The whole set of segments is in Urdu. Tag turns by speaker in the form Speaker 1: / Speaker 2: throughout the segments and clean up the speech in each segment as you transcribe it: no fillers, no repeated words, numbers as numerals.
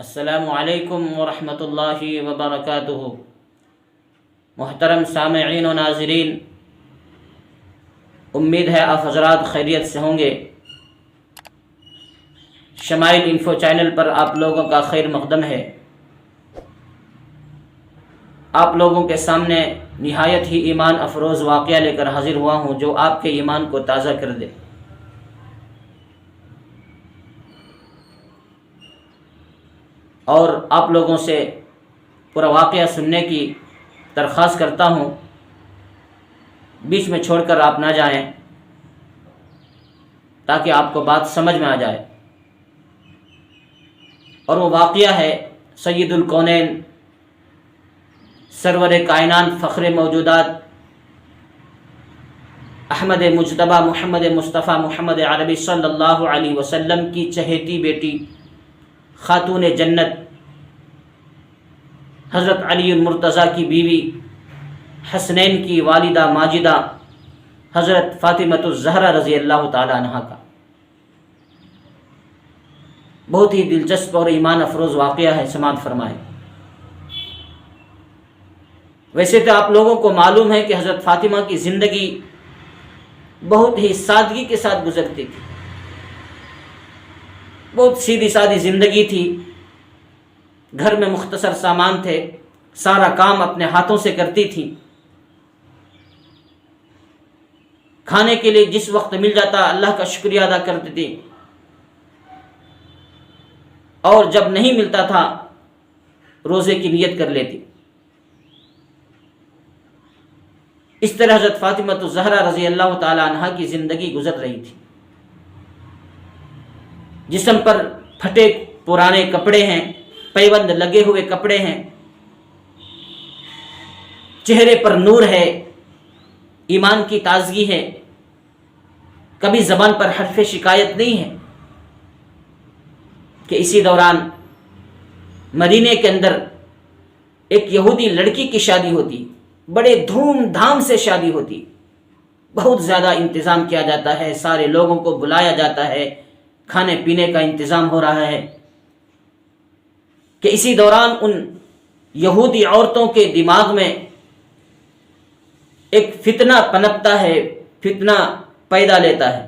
Speaker 1: السلام علیکم ورحمۃ اللہ وبرکاتہ۔ محترم سامعین و ناظرین، امید ہے آپ حضرات خیریت سے ہوں گے۔ شمائل انفو چینل پر آپ لوگوں کا خیر مقدم ہے۔ آپ لوگوں کے سامنے نہایت ہی ایمان افروز واقعہ لے کر حاضر ہوا ہوں جو آپ کے ایمان کو تازہ کر دے۔ اور آپ لوگوں سے پورا واقعہ سننے کی درخواست کرتا ہوں، بیچ میں چھوڑ کر آپ نہ جائیں تاکہ آپ کو بات سمجھ میں آ جائے۔ اور وہ واقعہ ہے سید الکونین، سرور کائنات، فخر موجودات، احمد مجتبیٰ محمد مصطفیٰ محمد عربی صلی اللہ علیہ وسلم کی چہیتی بیٹی، خاتون جنت، حضرت علی المرتضیٰ کی بیوی، حسنین کی والدہ ماجدہ، حضرت فاطمۃ الزہرا رضی اللہ تعالی عنہا کا بہت ہی دلچسپ اور ایمان افروز واقعہ ہے، سماعت فرمائیں۔ ویسے تو آپ لوگوں کو معلوم ہے کہ حضرت فاطمہ کی زندگی بہت ہی سادگی کے ساتھ گزرتی تھی، بہت سیدھی سادی زندگی تھی۔ گھر میں مختصر سامان تھے، سارا کام اپنے ہاتھوں سے کرتی تھی۔ کھانے کے لیے جس وقت مل جاتا اللہ کا شکریہ ادا کرتی تھی، اور جب نہیں ملتا تھا روزے کی نیت کر لیتی۔ اس طرح حضرت فاطمۃ الزہرا رضی اللہ تعالی عنہا کی زندگی گزر رہی تھی۔ جسم پر پھٹے پرانے کپڑے ہیں، پیوند لگے ہوئے کپڑے ہیں، چہرے پر نور ہے، ایمان کی تازگی ہے، کبھی زبان پر حرف شکایت نہیں ہے۔ کہ اسی دوران مدینے کے اندر ایک یہودی لڑکی کی شادی ہوتی، بڑے دھوم دھام سے شادی ہوتی، بہت زیادہ انتظام کیا جاتا ہے، سارے لوگوں کو بلایا جاتا ہے، کھانے پینے کا انتظام ہو رہا ہے۔ کہ اسی دوران ان یہودی عورتوں کے دماغ میں ایک فتنہ پنپتا ہے، فتنہ پیدا لیتا ہے،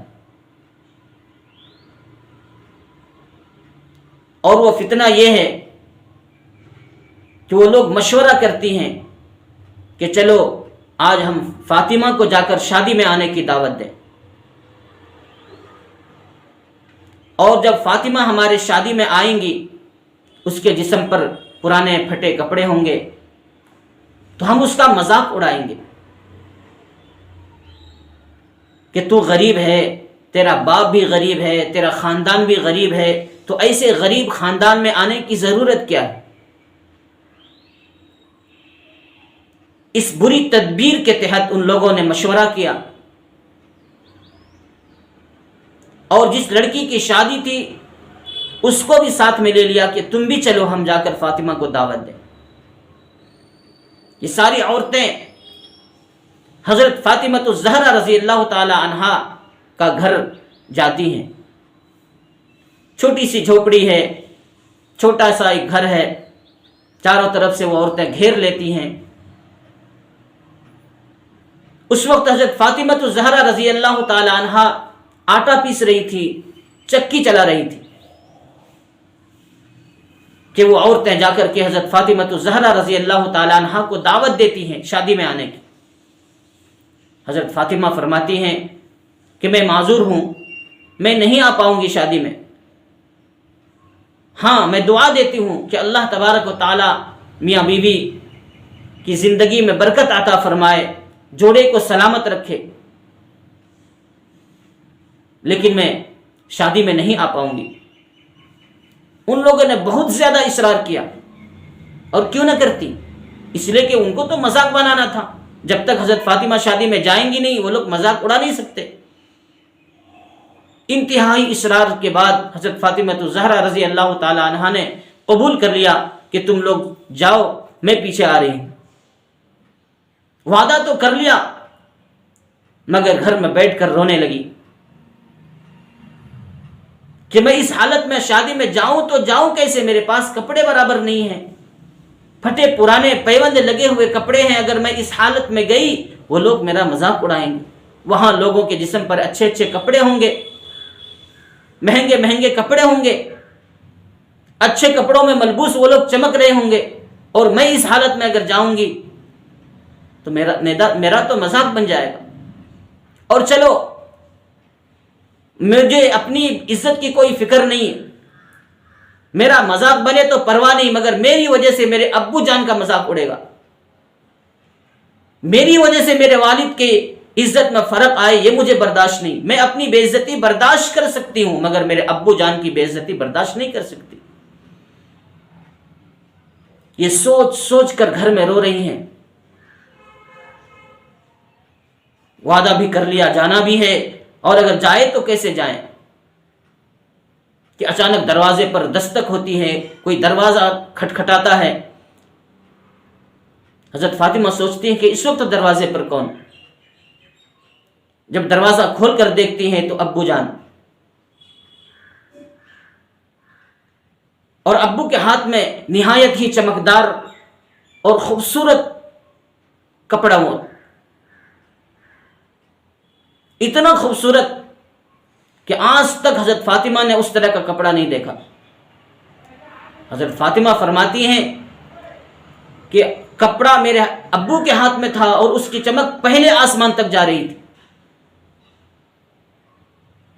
Speaker 1: اور وہ فتنہ یہ ہے کہ وہ لوگ مشورہ کرتی ہیں کہ چلو آج ہم فاطمہ کو جا کر شادی میں آنے کی دعوت دیں، اور جب فاطمہ ہمارے شادی میں آئیں گی، اس کے جسم پر پرانے پھٹے کپڑے ہوں گے تو ہم اس کا مذاق اڑائیں گے کہ تو غریب ہے، تیرا باپ بھی غریب ہے، تیرا خاندان بھی غریب ہے، تو ایسے غریب خاندان میں آنے کی ضرورت کیا ہے؟ اس بری تدبیر کے تحت ان لوگوں نے مشورہ کیا، اور جس لڑکی کی شادی تھی اس کو بھی ساتھ میں لے لیا کہ تم بھی چلو، ہم جا کر فاطمہ کو دعوت دیں۔ یہ ساری عورتیں حضرت فاطمۃ الزہرا رضی اللہ تعالی عنہا کا گھر جاتی ہیں۔ چھوٹی سی جھوپڑی ہے، چھوٹا سا ایک گھر ہے، چاروں طرف سے وہ عورتیں گھیر لیتی ہیں۔ اس وقت حضرت فاطمۃ الزہرا رضی اللہ تعالی عنہا آٹا پیس رہی تھی، چکی چلا رہی تھی، کہ وہ عورتیں جا کر کے حضرت فاطمۃ الزہرا رضی اللہ تعالی عنہا کو دعوت دیتی ہیں شادی میں آنے کی۔ حضرت فاطمہ فرماتی ہیں کہ میں معذور ہوں، میں نہیں آ پاؤں گی شادی میں، ہاں میں دعا دیتی ہوں کہ اللہ تبارک و تعالی میاں بیوی کی زندگی میں برکت عطا فرمائے، جوڑے کو سلامت رکھے، لیکن میں شادی میں نہیں آ پاؤں گی۔ ان لوگوں نے بہت زیادہ اصرار کیا، اور کیوں نہ کرتی، اس لیے کہ ان کو تو مذاق بنانا تھا، جب تک حضرت فاطمہ شادی میں جائیں گی نہیں وہ لوگ مذاق اڑا نہیں سکتے۔ انتہائی اصرار کے بعد حضرت فاطمہ الزہرا رضی اللہ تعالی عنہا نے قبول کر لیا کہ تم لوگ جاؤ، میں پیچھے آ رہی ہوں۔ وعدہ تو کر لیا، مگر گھر میں بیٹھ کر رونے لگی کہ میں اس حالت میں شادی میں جاؤں تو جاؤں کیسے، میرے پاس کپڑے برابر نہیں ہیں، پھٹے پرانے پیوند لگے ہوئے کپڑے ہیں، اگر میں اس حالت میں گئی وہ لوگ میرا مذاق اڑائیں گے، وہاں لوگوں کے جسم پر اچھے اچھے کپڑے ہوں گے، مہنگے مہنگے کپڑے ہوں گے، اچھے کپڑوں میں ملبوس وہ لوگ چمک رہے ہوں گے، اور میں اس حالت میں اگر جاؤں گی تو میرا تو مذاق بن جائے گا۔ اور چلو مجھے اپنی عزت کی کوئی فکر نہیں ہے، میرا مذاق بنے تو پرواہ نہیں، مگر میری وجہ سے میرے ابو جان کا مذاق اڑے گا، میری وجہ سے میرے والد کی عزت میں فرق آئے، یہ مجھے برداشت نہیں۔ میں اپنی بے عزتی برداشت کر سکتی ہوں مگر میرے ابو جان کی بے عزتی برداشت نہیں کر سکتی۔ یہ سوچ سوچ کر گھر میں رو رہی ہیں، وعدہ بھی کر لیا، جانا بھی ہے، اور اگر جائے تو کیسے جائیں کہ اچانک دروازے پر دستک ہوتی ہے، کوئی دروازہ کھٹکھٹاتا ہے۔ حضرت فاطمہ سوچتی ہیں کہ اس وقت دروازے پر کون؟ جب دروازہ کھول کر دیکھتی ہیں تو ابو جان، اور ابو کے ہاتھ میں نہایت ہی چمکدار اور خوبصورت کپڑا ہوا، اتنا خوبصورت کہ آج تک حضرت فاطمہ نے اس طرح کا کپڑا نہیں دیکھا۔ حضرت فاطمہ فرماتی ہیں کہ کپڑا میرے ابو کے ہاتھ میں تھا اور اس کی چمک پہلے آسمان تک جا رہی تھی،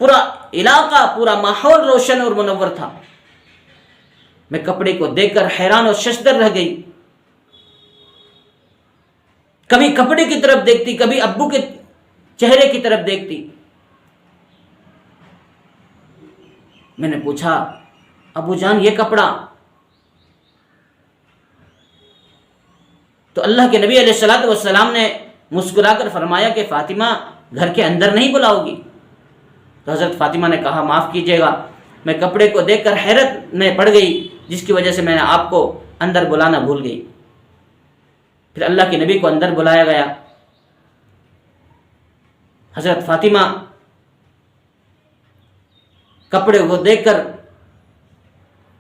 Speaker 1: پورا علاقہ، پورا ماحول روشن اور منور تھا۔ میں کپڑے کو دیکھ کر حیران اور ششدر رہ گئی، کبھی کپڑے کی طرف دیکھتی، کبھی ابو کے چہرے کی طرف دیکھتی۔ میں نے پوچھا، ابو جان یہ کپڑا؟ تو اللہ کے نبی علیہ الصلوۃ والسلام نے مسکرا کر فرمایا کہ فاطمہ گھر کے اندر نہیں بلاؤ گی؟ تو حضرت فاطمہ نے کہا معاف کیجیے گا، میں کپڑے کو دیکھ کر حیرت میں پڑ گئی، جس کی وجہ سے میں نے آپ کو اندر بلانا بھول گئی۔ پھر اللہ کے نبی کو اندر بلایا گیا۔ حضرت فاطمہ کپڑے کو دیکھ کر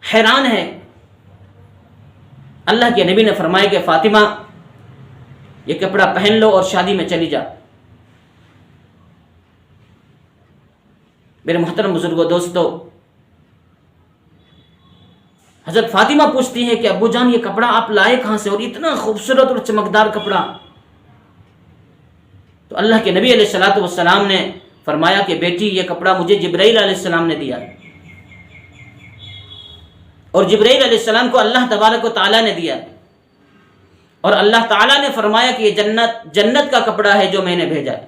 Speaker 1: حیران ہے۔ اللہ کے نبی نے فرمایا کہ فاطمہ یہ کپڑا پہن لو اور شادی میں چلی جا۔ میرے محترم بزرگوں، دوستو، حضرت فاطمہ پوچھتی ہے کہ ابو جان یہ کپڑا آپ لائے کہاں سے، اور اتنا خوبصورت اور چمکدار کپڑا؟ تو اللہ کے نبی علیہ الصلوۃ والسلام نے فرمایا کہ بیٹی یہ کپڑا مجھے جبرائیل علیہ السلام نے دیا، اور جبرائیل علیہ السلام کو اللہ تبارک و تعالیٰ نے دیا، اور اللہ تعالیٰ نے فرمایا کہ یہ جنت کا کپڑا ہے جو میں نے بھیجا ہے،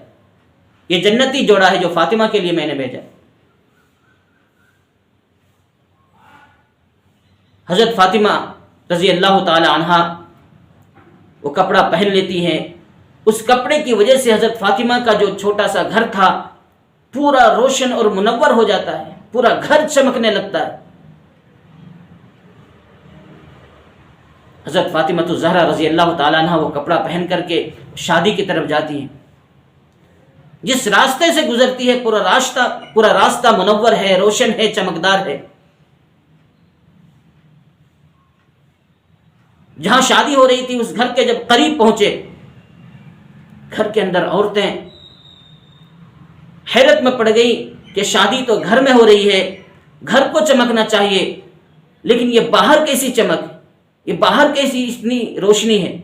Speaker 1: یہ جنتی جوڑا ہے جو فاطمہ کے لیے میں نے بھیجا۔ حضرت فاطمہ رضی اللہ تعالی عنہا وہ کپڑا پہن لیتی ہیں۔ اس کپڑے کی وجہ سے حضرت فاطمہ کا جو چھوٹا سا گھر تھا پورا روشن اور منور ہو جاتا ہے، پورا گھر چمکنے لگتا ہے۔ حضرت فاطمہ الزہرا رضی اللہ تعالیٰ عنہ وہ کپڑا پہن کر کے شادی کی طرف جاتی ہیں۔ جس راستے سے گزرتی ہے پورا راستہ منور ہے، روشن ہے، چمکدار ہے۔ جہاں شادی ہو رہی تھی اس گھر کے جب قریب پہنچے، گھر کے اندر عورتیں حیرت میں پڑ گئی کہ شادی تو گھر میں ہو رہی ہے، گھر کو چمکنا چاہیے، لیکن یہ باہر کیسی چمک، یہ باہر کیسی اتنی روشنی ہے؟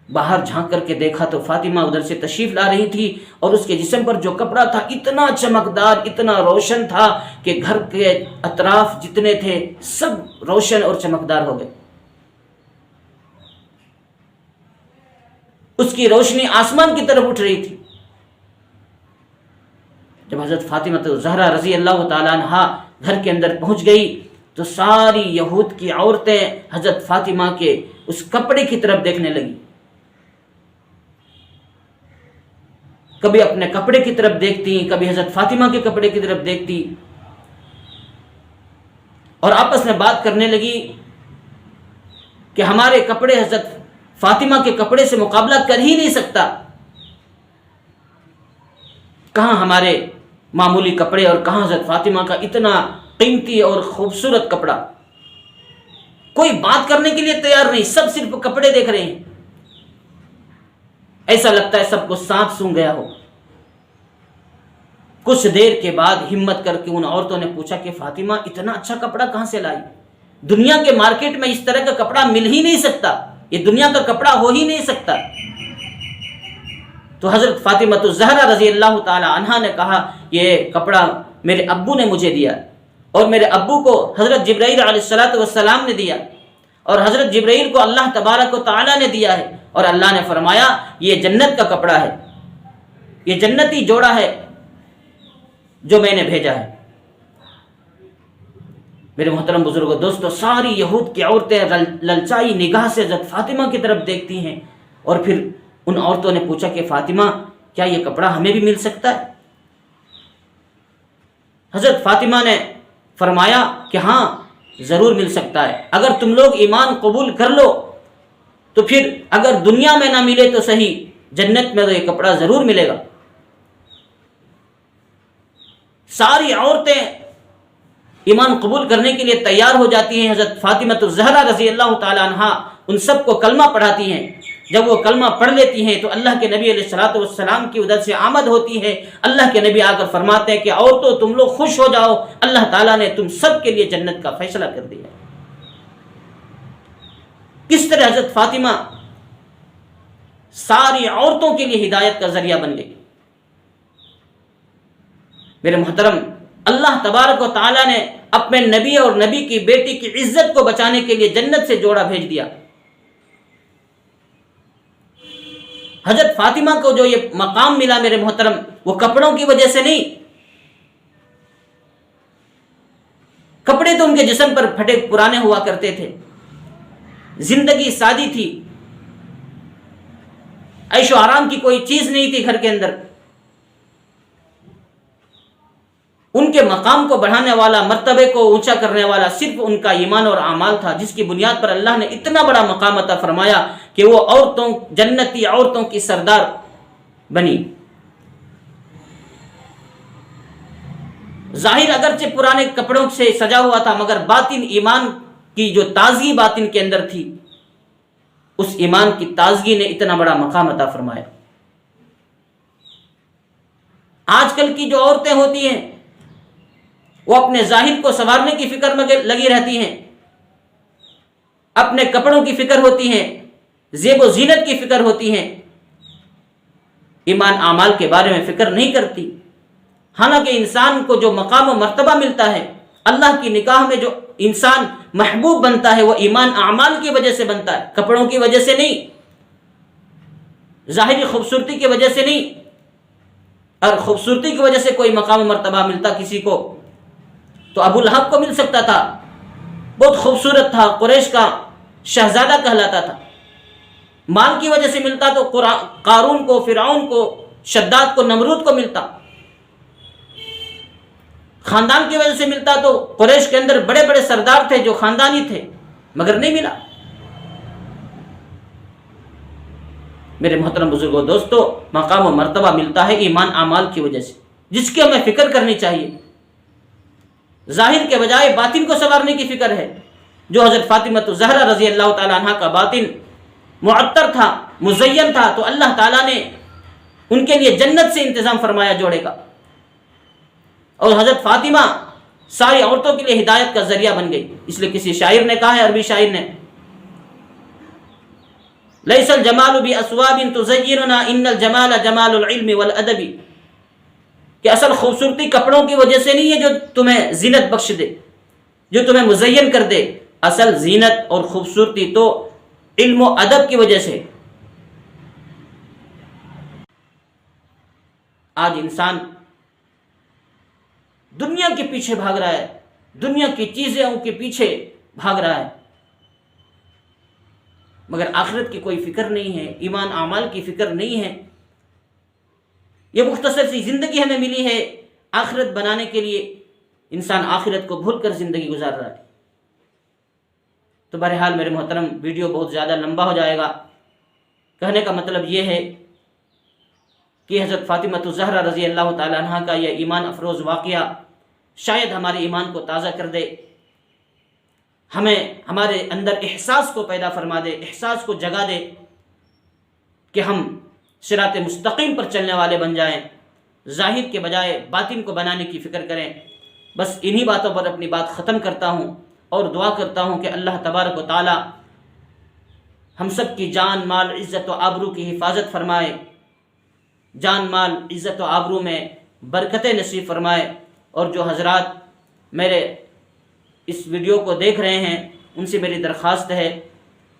Speaker 1: باہر جھانک کر کے دیکھا تو فاطمہ ادھر سے تشریف لا رہی تھی، اور اس کے جسم پر جو کپڑا تھا اتنا چمکدار، اتنا روشن تھا کہ گھر کے اطراف جتنے تھے سب روشن اور چمکدار ہو گئے۔ اس کی روشنی آسمان کی طرف اٹھ رہی تھی۔ جب حضرت فاطمہ الزہرا رضی اللہ تعالیٰ عنہا گھر کے اندر پہنچ گئی تو ساری یہود کی عورتیں حضرت فاطمہ کے اس کپڑے کی طرف دیکھنے لگی، کبھی اپنے کپڑے کی طرف دیکھتی، کبھی حضرت فاطمہ کے کپڑے کی طرف دیکھتی، اور آپس میں بات کرنے لگی کہ ہمارے کپڑے حضرت فاطمہ کے کپڑے سے مقابلہ کر ہی نہیں سکتا، کہاں ہمارے معمولی کپڑے، اور کہاں حضرت فاطمہ کا اتنا قیمتی اور خوبصورت کپڑا. کوئی بات کرنے کے لیے تیار نہیں، سب صرف کپڑے دیکھ رہے ہیں. ایسا لگتا ہے سب کو سانپ سونگھ گیا ہو. کچھ دیر کے بعد ہمت کر کے ان عورتوں نے پوچھا کہ فاطمہ اتنا اچھا کپڑا کہاں سے لائی؟ دنیا کے مارکیٹ میں اس طرح کا کپڑا مل ہی نہیں سکتا، یہ دنیا کا کپڑا ہو ہی نہیں سکتا. تو حضرت فاطمہ الزہرا رضی اللہ تعالی عنہا نے کہا یہ کپڑا میرے ابو نے مجھے دیا، اور میرے ابو کو حضرت جبرائیل علیہ السلام نے دیا، اور حضرت جبرائیل کو اللہ تبارک و تعالی نے دیا ہے، اور اللہ نے فرمایا یہ جنت کا کپڑا ہے، یہ جنتی جوڑا ہے جو میں نے بھیجا ہے. میرے محترم بزرگوں، دوستو، ساری یہود کی عورتیں للچائی نگاہ سے حضرت فاطمہ کی طرف دیکھتی ہیں، اور پھر ان عورتوں نے پوچھا کہ فاطمہ کیا یہ کپڑا ہمیں بھی مل سکتا ہے؟ حضرت فاطمہ نے فرمایا کہ ہاں ضرور مل سکتا ہے، اگر تم لوگ ایمان قبول کر لو تو پھر اگر دنیا میں نہ ملے تو صحیح، جنت میں تو یہ کپڑا ضرور ملے گا. ساری عورتیں ایمان قبول کرنے کے لیے تیار ہو جاتی ہیں. حضرت فاطمہ الزہرا رضی اللہ تعالی عنہا ان سب کو کلمہ پڑھاتی ہیں. جب وہ کلمہ پڑھ لیتی ہیں تو اللہ کے نبی علیہ الصلوۃ والسلام کی ادھر سے آمد ہوتی ہے. اللہ کے نبی آ کر فرماتے ہیں کہ عورتوں تم لوگ خوش ہو جاؤ، اللہ تعالیٰ نے تم سب کے لیے جنت کا فیصلہ کر دیا. کس طرح حضرت فاطمہ ساری عورتوں کے لیے ہدایت کا ذریعہ بن گئی. میرے محترم، اللہ تبارک و تعالیٰ نے اپنے نبی اور نبی کی بیٹی کی عزت کو بچانے کے لیے جنت سے جوڑا بھیج دیا. حضرت فاطمہ کو جو یہ مقام ملا میرے محترم، وہ کپڑوں کی وجہ سے نہیں. کپڑے تو ان کے جسم پر پھٹے پرانے ہوا کرتے تھے، زندگی سادی تھی، عیش و آرام کی کوئی چیز نہیں تھی گھر کے اندر. ان کے مقام کو بڑھانے والا، مرتبے کو اونچا کرنے والا صرف ان کا ایمان اور اعمال تھا، جس کی بنیاد پر اللہ نے اتنا بڑا مقام عطا فرمایا کہ وہ عورتوں، جنتی عورتوں کی سردار بنی. ظاہر اگرچہ پرانے کپڑوں سے سجا ہوا تھا، مگر باطن، ایمان کی جو تازگی باطن کے اندر تھی، اس ایمان کی تازگی نے اتنا بڑا مقام عطا فرمایا. آج کل کی جو عورتیں ہوتی ہیں وہ اپنے ظاہر کو سنوارنے کی فکر میں لگی رہتی ہیں، اپنے کپڑوں کی فکر ہوتی ہیں، زیب و زینت کی فکر ہوتی ہیں، ایمان اعمال کے بارے میں فکر نہیں کرتی. حالانکہ انسان کو جو مقام و مرتبہ ملتا ہے، اللہ کی نگاہ میں جو انسان محبوب بنتا ہے، وہ ایمان اعمال کی وجہ سے بنتا ہے، کپڑوں کی وجہ سے نہیں، ظاہری خوبصورتی کی وجہ سے نہیں. اور خوبصورتی کی وجہ سے کوئی مقام و مرتبہ ملتا کسی کو تو ابو لہب کو مل سکتا تھا، بہت خوبصورت تھا، قریش کا شہزادہ کہلاتا تھا. مال کی وجہ سے ملتا تو قارون کو، فرعون کو، شداد کو، نمرود کو ملتا. خاندان کی وجہ سے ملتا تو قریش کے اندر بڑے بڑے سردار تھے جو خاندانی تھے، مگر نہیں ملا. میرے محترم بزرگوں، دوستو، مقام و مرتبہ ملتا ہے ایمان اعمال کی وجہ سے، جس کی ہمیں فکر کرنی چاہیے. ظاہر کے بجائے باطن کو سنوارنے کی فکر ہے. جو حضرت فاطمہ الزہرا رضی اللہ تعالی عنہ کا باطن معطر تھا، مزین تھا، تو اللہ تعالیٰ نے ان کے لیے جنت سے انتظام فرمایا جوڑے کا. اور حضرت فاطمہ ساری عورتوں کے لیے ہدایت کا ذریعہ بن گئی. اس لیے کسی شاعر نے کہا ہے، عربی شاعر نے، لیس الجمال باسواب تزیننا ان الجمال جمال العلم والادب، کہ اصل خوبصورتی کپڑوں کی وجہ سے نہیں ہے جو تمہیں زینت بخش دے، جو تمہیں مزین کر دے. اصل زینت اور خوبصورتی تو علم و ادب کی وجہ سے. آج انسان دنیا کے پیچھے بھاگ رہا ہے، دنیا کی چیزوں کے پیچھے بھاگ رہا ہے، مگر آخرت کی کوئی فکر نہیں ہے، ایمان اعمال کی فکر نہیں ہے. یہ مختصر سی زندگی ہمیں ملی ہے آخرت بنانے کے لیے، انسان آخرت کو بھول کر زندگی گزار رہا ہے. تو بہرحال میرے محترم، ویڈیو بہت زیادہ لمبا ہو جائے گا. کہنے کا مطلب یہ ہے کہ حضرت فاطمہ الزہرا رضی اللہ تعالیٰ عنہ کا یہ ایمان افروز واقعہ شاید ہمارے ایمان کو تازہ کر دے، ہمیں ہمارے اندر احساس کو پیدا فرما دے، احساس کو جگا دے کہ ہم صراط مستقیم پر چلنے والے بن جائیں، ظاہر کے بجائے باطن کو بنانے کی فکر کریں۔ بس انہی باتوں پر اپنی بات ختم کرتا ہوں اور دعا کرتا ہوں کہ اللہ تبارک و تعالی ہم سب کی جان مال عزت و آبرو کی حفاظت فرمائے، جان مال عزت و آبرو میں برکتیں نصیب فرمائے، اور جو حضرات میرے اس ویڈیو کو دیکھ رہے ہیں ان سے میری درخواست ہے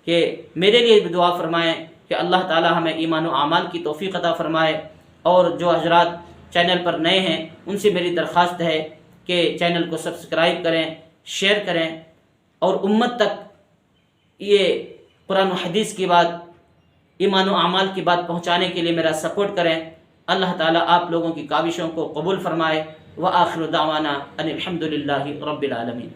Speaker 1: کہ میرے لیے بھی دعا فرمائیں کہ اللہ تعالی ہمیں ایمان و اعمال کی توفیق عطا فرمائے، اور جو حضرات چینل پر نئے ہیں ان سے میری درخواست ہے کہ چینل کو سبسکرائب کریں، شیئر کریں، اور امت تک یہ قرآن و حدیث کی بات، ایمان و اعمال کی بات پہنچانے کے لیے میرا سپورٹ کریں۔ اللہ تعالیٰ آپ لوگوں کی کاوشوں کو قبول فرمائے۔ وآخر دعوانا ان الحمد للہ رب العالمین۔